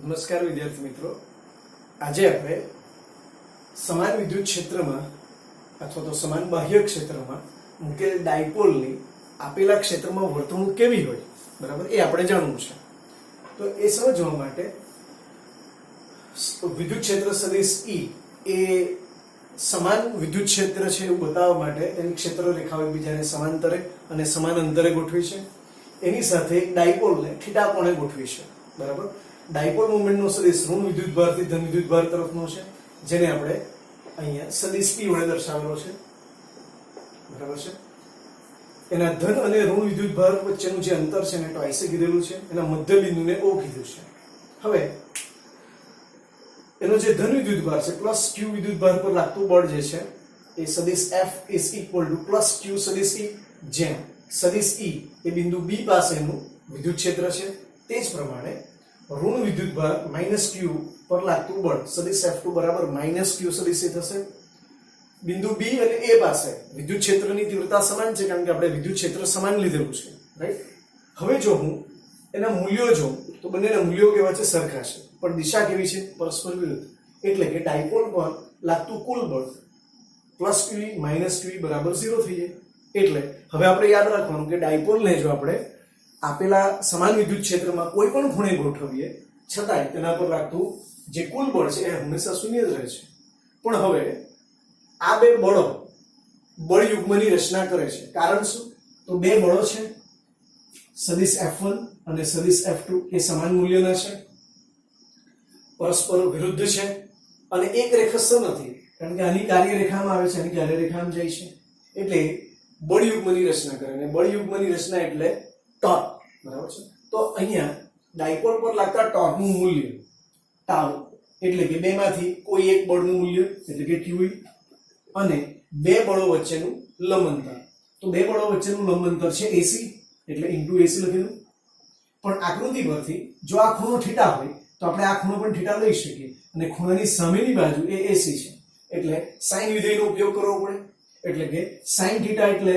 નમસ્કાર વિદ્યાર્થી મિત્રો, આજે આપણે સમાન વિદ્યુત ક્ષેત્રમાં અથવા તો સમાન બાહ્ય ક્ષેત્રમાં મૂકેલ ડાયપોલની આપેલા ક્ષેત્રમાં વર્તણૂક કેવી હોય, બરાબર, એ આપણે જાણવું છે. તો એ સમજવા માટે વિદ્યુત ક્ષેત્ર સદિશ E એ સમાન વિદ્યુત ક્ષેત્ર છે એવું બતાવવા માટે એની ક્ષેત્ર રેખાઓ એકબીજાને સમાંતરે અને સમાન અંતરે ગોઠવી છે. એની સાથે ડાયપોલને થીટા કોણે ગોઠવી છે, બરાબર. ડાયપોલ મોમેન્ટનો સદિશ ઋણ વિદ્યુતભારથી ધન વિદ્યુતભાર તરફનો છે, જેને આપણે અહીંયા સદિશ P વડે દર્શાવેલો છે, બરાબર છે. એના ધન અને ઋણ વિદ્યુતભાર વચ્ચેનું જે અંતર છે એને ટ્વાઇસે કીધેલું છે, એના મધ્ય બિંદુને O કીધું છે. હવે એનો જે ધન વિદ્યુતભાર છે પ્લસ Q વિદ્યુતભાર પર લાગતું બળ જે છે એ સદિશ F is equal to plus Q સદિશ E, જ્યાં સદિશ E એ બિંદુ B પાસેનું વિદ્યુત ક્ષેત્ર છે. તે જ પ્રમાણે ઋણ વિદ્યુતભાર માઇનસ Q પર લાગતું બળ સદિશ F2 બરાબર માઇનસ Q સદિશ E થશે. બિંદુ B અને A પાસે વિદ્યુત ક્ષેત્રની તીવ્રતા સમાન છે, કારણ કે આપણે વિદ્યુત ક્ષેત્ર સમાન લીધેલું છે, રાઈટ. હવે જો હું એના મૂલ્યો જોઉં તો બંનેના મૂલ્યો કેવા છે, સરખા છે, પણ દિશા કેવી છે, પરસ્પર વિરુદ્ધ. એટલે કે ડાયપોલ પર લાગતું કુલ બળ પ્લસ Q માઇનસ Q બરાબર 0 થઈ જાય. એટલે હવે આપણે યાદ રાખવાનું કે ડાયપોલને જો આપણે આપેલા સમાન વિદ્યુત ક્ષેત્રમાં કોઈ પણ ખૂણે ગોઠવીએ છતાંય તેના પર લાગતું જે કુલ બળ છે એ હંમેશા શૂન્ય જ રહે છે. પણ હવે આ બે બળો બળ યુગ્મની રચના કરે છે. કારણ શું? તો બે બળો છે, સદિશ F1 અને સદિશ F2 એ સમાન મૂલ્યના છે, પરસ્પર વિરુદ્ધ છે અને એક રેખસ્થ નથી, કારણ કે આની કાર્યરેખામાં આવે છે, આની કાર્યરેખામાં જાય છે. એટલે બળ યુગ્મની રચના કરે, અને બળ યુગ્મની રચના એટલે ટોર્ક, બરાબર છે. તો અહીંયા ડાયપોલ પર લાગતા ટોર્કનું મૂલ્ય ટાઉ એટલે કે બેમાંથી કોઈ એક બળનું મૂલ્ય એટલે કે QE અને બે બળો વચ્ચેનું લંબ અંતર. તો બે બળો વચ્ચેનું લંબ અંતર છે AC એટલે ઇન્ટુ AC લખેલું. પણ આકૃતિ પરથી જો આ ખૂણો થીટા હોય તો આપણે આ ખૂણો પણ થીટા લઈ શકીએ, અને ખૂણાની સામેની બાજુ એ AC છે એટલે sin વિધેયનો ઉપયોગ કરવો પડે. એટલે કે sin થીટા એટલે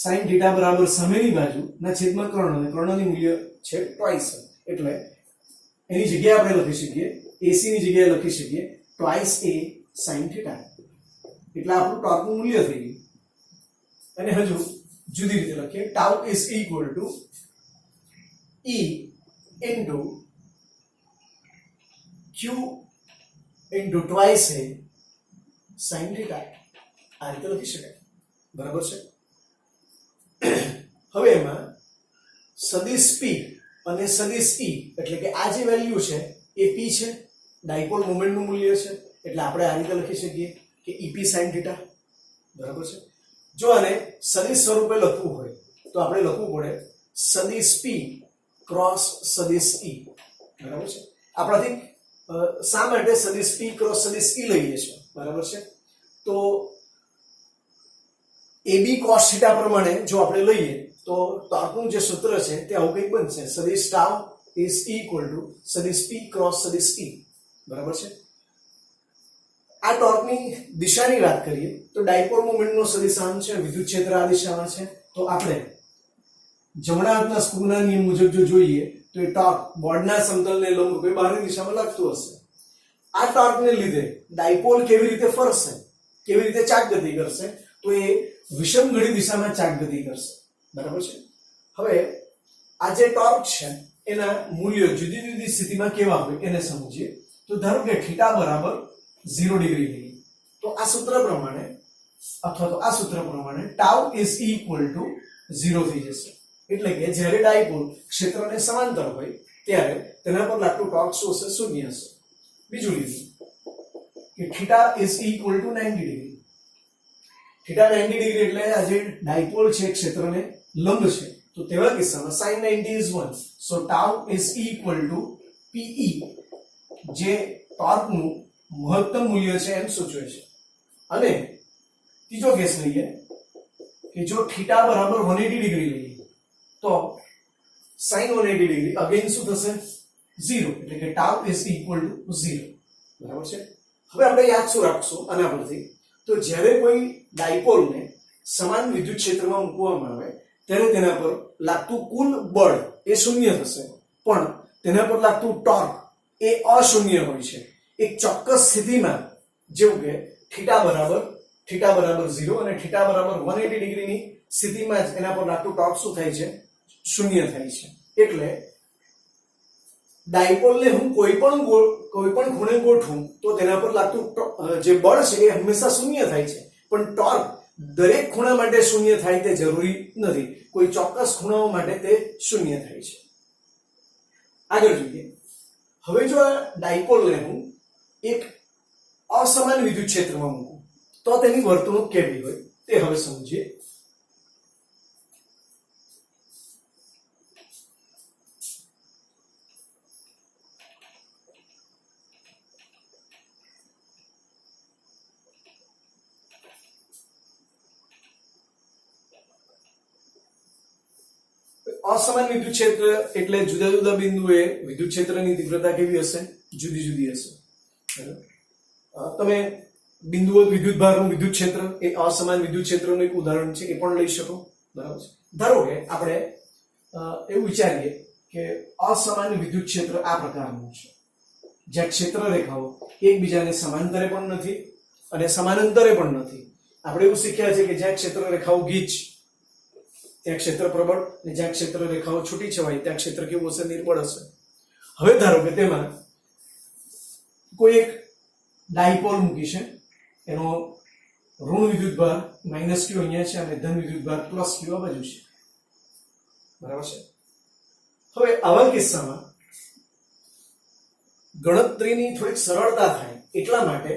sin થીટા બરાબર સામેની બાજુ ના છેદમાં કર્ણ, અને કર્ણની મૂલ્ય છે ટ્વાઇસ. એટલે એની જગ્યાએ આપણે લખી શકીએ AC ની જગ્યાએ લખી શકીએ ટ્વાઇસ A sin થીટા. એટલે આપણું ટોર્કનું મૂલ્ય થઈ ગયું. અને હજુ જુદી રીતે લખીએ, tau is equal to E into Q into twice A sin theta. આ રીતે લખી શકાય, બરાબર છે. હવે એમાં સદિશ P અને સદિશ E એટલે કે આ જે વેલ્યુ છે એ P છે, ડાયપોલ મોમેન્ટનું મૂલ્ય છે, એટલે આપણે આ રીતે લખી શકીએ કે EP sin થીટા, બરાબર છે. જો આને સદિશ સ્વરૂપે લખવું હોય તો આપણે લખવું પડે સદિશ P ક્રોસ સદિશ E, બરાબર છે. આપણાથી શા માટે સદિશ P ક્રોસ સદિશ E લઈએ છીએ, બરાબર છે. તો AB cos થીટા પ્રમાણે જો આપણે લઈએ તો ટોર્કનું જે સૂત્ર છે તે આવું કંઈક બનશે, સદિશ ટાઉ ઇઝ ઇક્વલ ટુ સદિશ P ક્રોસ સદિશ E, બરાબર છે. આ ટોર્કની દિશાની વાત કરીએ તો ડાયપોલ મોમેન્ટનો સદિશાંક છે, વિદ્યુત ક્ષેત્ર આ દિશામાં છે. તો આપણે જમણા હાથના સ્ક્રૂના નિયમ મુજબ જો જોઈએ તો એ ટોર્ક બોર્ડના સમતલને લંબરૂપે બહારની દિશામાં લાગતું હશે. આ ટોર્કને લીધે ડાયપોલ કેવી રીતે ફરશે, કેવી રીતે ચાકગતિ કરશે, તો એ વિષમઘડી દિશામાં ચાકગતિ કરશે, બરાબર છે. હવે આ જે ટોર્ક છે એના મૂલ્યો જુદી જુદી સ્થિતિમાં કેવા હોય એને સમજીએ. તો ધારો કે થીટા બરાબર 0 ડિગ્રી લઈએ તો આ સૂત્ર પ્રમાણે અથવા તો આ સૂત્ર પ્રમાણે ટાઉ ઇઝ ઇક્વલ ટુ 0 થઈ જશે. એટલે કે જ્યારે ડાયપોલ ક્ષેત્રને સમાંતર હોય ત્યારે તેના પર લાગતું ટોર્ક શું હશે, શૂન્ય હશે. બીજું લીધું કે theta is equal to 90 degree. Theta 90 degree એટલે આ જે ડાયપોલ છે ક્ષેત્રને લંબ છે, તો તેવા કિસ્સામાં sin 90 is 1, so tau is equal to PE, જે ટોર્કનું મહત્તમ મૂલ્ય છે એમ સૂચવે છે. અને ત્રીજો કેસ લઈએ કે જો થીટા બરાબર 180 ડિગ્રી લઈએ તો sin 180 ડિગ્રી અગેન શું થશે, 0, એટલે કે tau is equal to 0, બરાબર છે. હવે આપણે યાદ શું રાખશું આના પરથી, તો જ્યારે કોઈ ડાયપોલને સમાન વિદ્યુત ક્ષેત્રમાં મૂકવામાં આવે ત્યારે તેના પર લાગતું કુલ બળ એ શૂન્ય થશે, પણ તેના પર લાગતું ટોર્ક એ અશૂન્ય હોય છે એક ચોક્કસ સ્થિતિમાં, જેવું કે θ બરાબર 0 અને θ બરાબર 180 ડિગ્રીની સ્થિતિમાં જ એના પર લાગતું ટોર્ક શું થાય છે? શૂન્ય થાય છે. એટલે ડાયપોલને હું કોઈ પણ ખૂણે ગોઠવું તો તેના પર લાગતું જે બળ છે એ હંમેશા શૂન્ય થાય છે, પણ ટોર્ક દરેક ખૂણા માટે શૂન્ય થાય તે જરૂરી નથી. કોઈ ચોક્કસ ખૂણાઓ માટે તે શૂન્ય થાય છે. આગળ જોઈએ. હવે જો આ ડાયપોલને હું એક અસમાન વિદ્યુત ક્ષેત્રમાં મૂકું તો તેની વર્તણૂક કેવી હોય તે હવે સમજીએ. અસમાન વિદ્યુત ક્ષેત્ર એટલે જુદા જુદા બિંદુએ વિદ્યુત ક્ષેત્રની તીવ્રતા કેવી હશે? જુદી જુદી હશે. તમે બિંદુઓ વિદ્યુત ભારનું વિદ્યુત ક્ષેત્ર એ અસમાન વિદ્યુત ક્ષેત્રનું એક ઉદાહરણ છે, એ પણ લઈ શકો. બરાબર છે. ધારો કે આપણે એવું વિચારીએ કે અસમાન વિદ્યુત ક્ષેત્ર આ પ્રકારનું છે, જ્યાં ક્ષેત્ર રેખાઓ એકબીજાને સમાંતરે પણ નથી અને સમાંતરે પણ નથી. આપણે એવું શીખ્યા છે કે જ્યાં ક્ષેત્ર રેખાઓ ગીચ ત્યાં ક્ષેત્ર પ્રબળ, અને જ્યાં ક્ષેત્ર રેખાઓ છૂટી છવાય ત્યાં ક્ષેત્ર કેવું હશે? નિર્બળ હશે. હવે ધારો કે તેમાં કોઈ એક ડાયપોલ મૂકી છે, એનો ઋણ વિદ્યુતભાર -q અહીંયા છે અને ધન વિદ્યુતભાર +q આ બાજુ છે. બરાબર છે. હવે આવા કિસ્સામાં ગણતરીની થોડીક સરળતા થાય એટલા માટે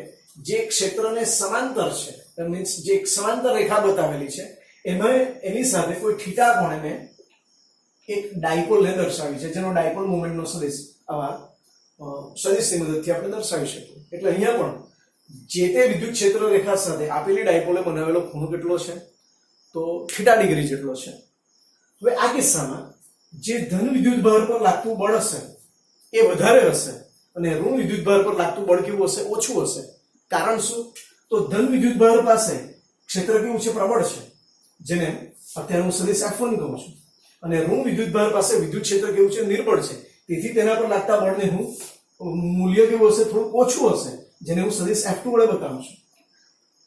જે ક્ષેત્રને સમાંતર છે, મીન્સ જે સમાંતર રેખા બતાવેલી છે એમાં એની સાથે કોઈ થીટા કોણે એક ડાયપોલને દર્શાવી છે, જેનો ડાયપોલ મોમેન્ટનો સદિશ આવા સદિશની મદદથી આપણે દર્શાવી શકીએ. એટલે અહીંયા પણ જે તે વિદ્યુત ક્ષેત્ર રેખા સાથે આપેલી ડાયપોલે બનાવેલો ખૂણો કેટલો છે? તો θ ડિગ્રી જેટલો છે. હવે આ કિસ્સામાં જે ધન વિદ્યુતભાર પર લાગતું બળ હશે એ વધારે હશે અને ઋણ વિદ્યુતભાર પર લાગતું બળ કેવું હશે? ઓછું હશે. કારણ શું? તો ધન વિદ્યુતભાર પાસે ક્ષેત્ર કેવું છે? પ્રબળ છે, જેને અત્યારે હું સદિશ F1 કહું છું, અને ઋણ વિદ્યુતભાર પાસે વિદ્યુત ક્ષેત્ર કેવું છે? નિર્બળ છે. તેથી તેના પર લાગતા બળને હું મૂલ્ય કેવું હશે? થોડું ઓછું હશે, જેને હું સદિશ F2 વડે બતાવું છું.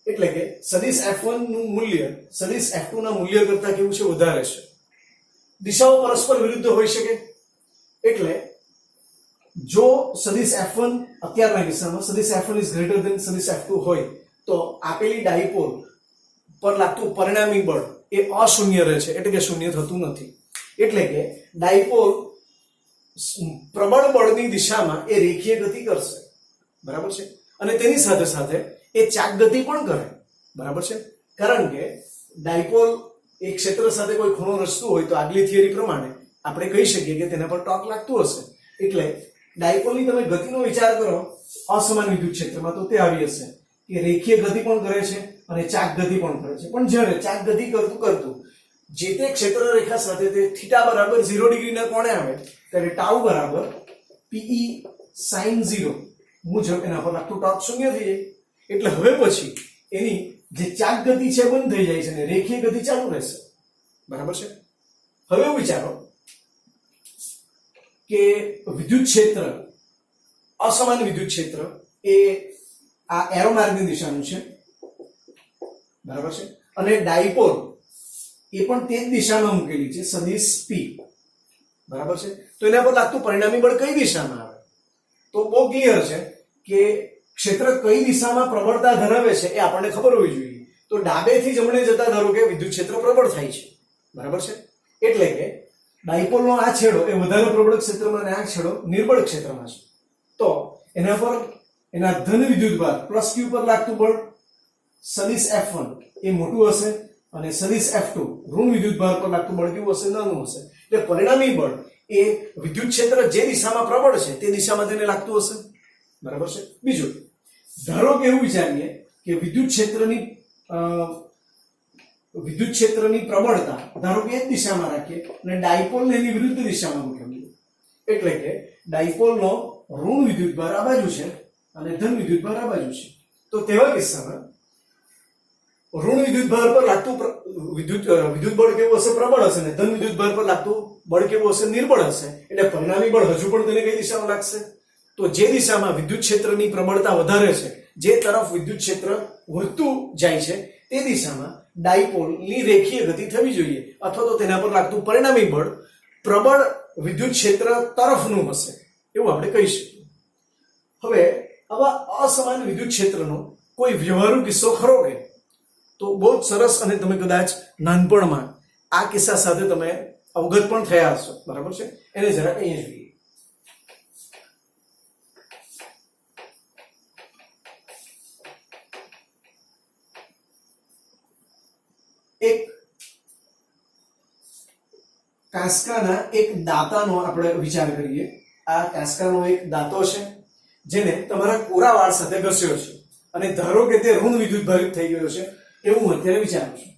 એટલે કે સદિશ F1 નું મૂલ્ય સદિશ F2 ના મૂલ્ય કરતા કેવું છે? વધારે છે. દિશાઓ પરસ્પર વિરુદ્ધ હોઈ શકે. એટલે જો સદિશ F1 અત્યારના કિસ્સામાં સદિશ F1 ઇઝ ગ્રેટર ધેન સદિશ F2 હોય તો આપેલી ડાયપોલ પર લાગતું પરિણામી બળ એ અશૂન્ય રહે છે, એટલે કે શૂન્ય થતું નથી. એટલે કે ડાયપોલ પ્રબળ બળની દિશામાં એ રેખીય ગતિ કરશે. બરાબર છે. અને તેની સાથે સાથે એ ચાક ગતિ પણ કરે. બરાબર છે. કારણ કે ડાયપોલ એક ક્ષેત્ર સાથે કોઈ ખૂણો રચતું હોય તો આગલી થિયરી પ્રમાણે આપણે કહી શકીએ કે તેના પર ટોર્ક લાગતું હશે. એટલે ડાયપોલની તમે ગતિનો વિચાર કરો અસમાન વિદ્યુત ક્ષેત્રમાં તો તે આવી હશે કે રેખીય ગતિ પણ કરે છે અને ચાક ગતિ પણ કરે છે. પણ જ્યારે ચાક ગતિ કરતું જે તે ક્ષેત્ર રેખા સાથે તે θ બરાબર 0 ડિગ્રીના કોણે આવે ત્યારે ટાઉ બરાબર PE sin 0 મુજબ એના પર લાગતું ટોર્ક શૂન્ય થઈ જાય. એટલે હવે પછી એની જે ચાક ગતિ છે બંધ થઈ જાય છે અને રેખીય ગતિ ચાલુ રહેશે. બરાબર છે. હવે વિચારો કે વિદ્યુત ક્ષેત્ર અસમાન વિદ્યુત ક્ષેત્ર એ આ એરો માર્ગની દિશાનું છે. બરાબર છે. અને ડાયપોલ એ પણ તે જ દિશામાં મૂકેલી છે, સદિશ P. બરાબર છે. તો એના પર લાગતું પરિણામી બળ કઈ દિશામાં આવે? તો બહુ ક્લિયર છે કે ક્ષેત્ર કઈ દિશામાં પ્રબળતા ધરાવે છે એ આપણને ખબર હોવી જોઈએ. તો ડાબેથી જમણે જતા ધારો કે વિદ્યુત ક્ષેત્ર પ્રબળ થાય છે. બરાબર છે. એટલે કે ડાયપોલનો આ છેડો એ વધારે પ્રબળ ક્ષેત્રમાં અને આ છેડો નિર્બળ ક્ષેત્રમાં છે. તો એના પર એના ધન વિદ્યુતભાર +q પર લાગતું બળ સદિશ F1 એ મોટું હશે અને સદિશ F2 ઋણ વિદ્યુતભાર પર લાગતું બળ કેવું હશે? નાનું હશે. એટલે પરિણામી બળ એ વિદ્યુત ક્ષેત્ર જે દિશામાં પ્રબળ છે તે દિશામાં તેને લાગતું હશે. બરાબર છે. બીજું, ધારો કે એવું વિચારીએ કે વિદ્યુત ક્ષેત્રની પ્રબળતા ધારો કે એક દિશામાં રાખીએ અને ડાયપોલને એની વિરુદ્ધ દિશામાં મૂકીએ. એટલે કે ડાયપોલનો ઋણ વિદ્યુતભાર આ બાજુ છે અને ધન વિદ્યુતભાર આ બાજુ છે. તો તેવા કિસ્સામાં ઋણ વિદ્યુતભાર પર લાગતું વિદ્યુત બળ કેવું હશે? પ્રબળ હશે. અને ધન વિદ્યુતભાર પર લાગતું બળ કેવું હશે? નિર્બળ હશે. એટલે પરિણામી બળ હજુ પણ તેને કઈ દિશામાં લાગશે? તો જે દિશામાં વિદ્યુત ક્ષેત્રની પ્રબળતા વધારે છે, જે તરફ વિદ્યુત ક્ષેત્ર વધતું જાય છે, તે દિશામાં ડાયપોલની રેખીય ગતિ થવી જોઈએ, અથવા તો તેના પર લાગતું પરિણામી બળ પ્રબળ વિદ્યુત ક્ષેત્ર તરફનું હશે, એવું આપણે કહી શકીએ. હવે આવા અસમાન વિદ્યુત ક્ષેત્રનો કોઈ વ્યવહારુ કિસ્સો ખરો કે? તો બહુ જ સરસ, અને તમે કદાચ નાનપણમાં આ કિસ્સા સાથે તમે અવગત પણ થયા હશો, બરાબર છે? એને જરાક અહીંયા જોઈએ. એક કાંસકાના એક દાતાનો આપણે વિચાર કરીએ. આ કાંસકાનો એક દાતો છે જેને તમારા કોરા વાળ સાથે ઘસ્યો છે, અને ધારો કે તે ઋણ વિદ્યુતભારિત થઈ ગયો છે, એવું હું અત્યારે વિચારું છું.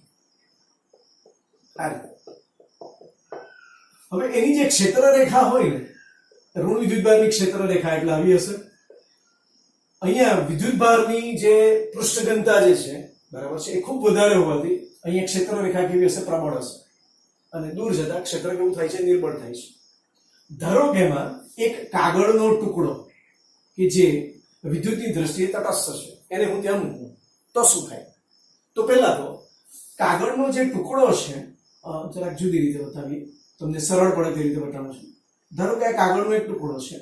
હવે એની જે ક્ષેત્ર રેખા હોય ને, ઋણ વિદ્યુતભારની ક્ષેત્ર રેખા એટલે આવી હશે. અહીંયા વિદ્યુતભારની જે પૃષ્ઠઘનતા જે છે, બરાબર છે, એ ખૂબ વધારે હોવાથી અહીંયા ક્ષેત્ર રેખા કેવી હશે? પ્રબળ હશે. અને દૂર જતા ક્ષેત્ર કેવું થાય છે? નિર્બળ થાય છે. ધારો કે એમાં એક કાગળનો ટુકડો કે જે વિદ્યુતની દ્રષ્ટિએ તટસ્થ છે, એને હું ત્યાં મૂકું તો શું થાય? તો પહેલા તો કાગળનો જે ટુકડો છે, જરાક જુદી રીતે બતાવીએ, તમને સરળ પડે તે રીતે બતાવું છું. ધારો કે આ કાગળનો એક ટુકડો છે,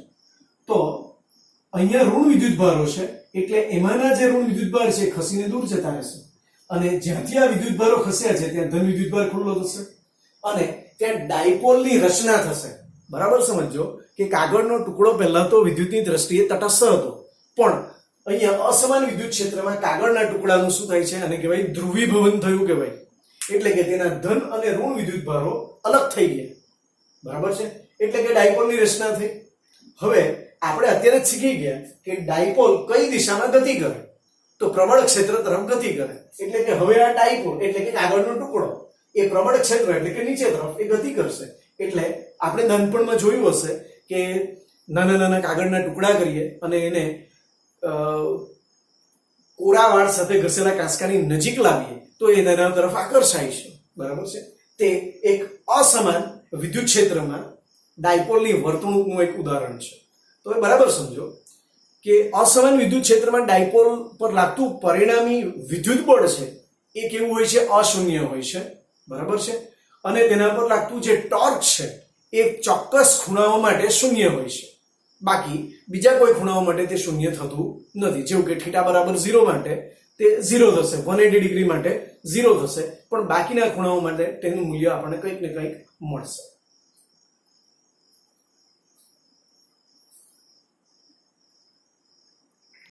તો અહીંયા ઋણ વિદ્યુતભારો છે, એટલે એમાંના જે ઋણ વિદ્યુતભાર છે એ ખસીને દૂર જતા રહેશે, અને જ્યાંથી આ વિદ્યુતભારો ખસ્યા છે ત્યાં ધન વિદ્યુતભાર ખુલ્લો થશે, અને ત્યાં ડાયપોલની રચના થશે. બરાબર સમજો કે કાગળનો ટુકડો પહેલા તો વિદ્યુતની દ્રષ્ટિએ તટસ્થ હતો, પણ અહીંયા અસમાન વિદ્યુત ક્ષેત્રમાં કાગળના ટુકડાનું શું થાય છે? અને કહેવાય ધ્રુવીભવન થયું કહેવાય. એટલે કે તેના ધન અને ઋણ વિદ્યુતભારો અલગ થઈ ગયા, બરાબર છે? એટલે કે ડાયપોલની રચના થઈ. હવે આપણે અત્યારે જ શીખી ગયા કે ડાયપોલ કઈ દિશામાં ગતિ કરે? તો પ્રબળ ક્ષેત્ર તરફ ગતિ કરે. એટલે કે હવે આ ડાયપોલ એટલે કે કાગળનો ટુકડો એ પ્રબળ ક્ષેત્ર એટલે કે નીચે તરફ એ ગતિ કરશે. એટલે આપણે નાનપણમાં જોયું હશે કે નાના નાના કાગળના ટુકડા કરીએ અને એને કોરા વાળ સાથે ઘસેલા કાંસકાની નજીક લાવીએ તો એ તેના તરફ આકર્ષાય છે, બરાબર છે? તે એક અસમાન વિદ્યુત ક્ષેત્રમાં ડાયપોલની વર્તણૂકનું એક ઉદાહરણ છે. તો એ બરાબર સમજો કે અસમાન વિદ્યુત ક્ષેત્રમાં ડાયપોલ પર લાગતું પરિણામી વિદ્યુત બળ છે એ કેવું હોય છે? અશૂન્ય હોય છે, બરાબર છે? અને તેના પર લાગતું જે ટોર્ક છે એ ચોક્કસ ખૂણાઓ માટે શૂન્ય હોય છે. બાકી બીજા કોઈ ખૂણાઓ માટે તે શૂન્ય થતું નથી. જેવું કે θ બરાબર 0 માટે તે 0 થશે, 180 ડિગ્રી માટે 0 થશે, પણ બાકીના ખૂણાઓ માટે તેનું મૂલ્ય આપણને કંઈક ને કંઈક મળશે.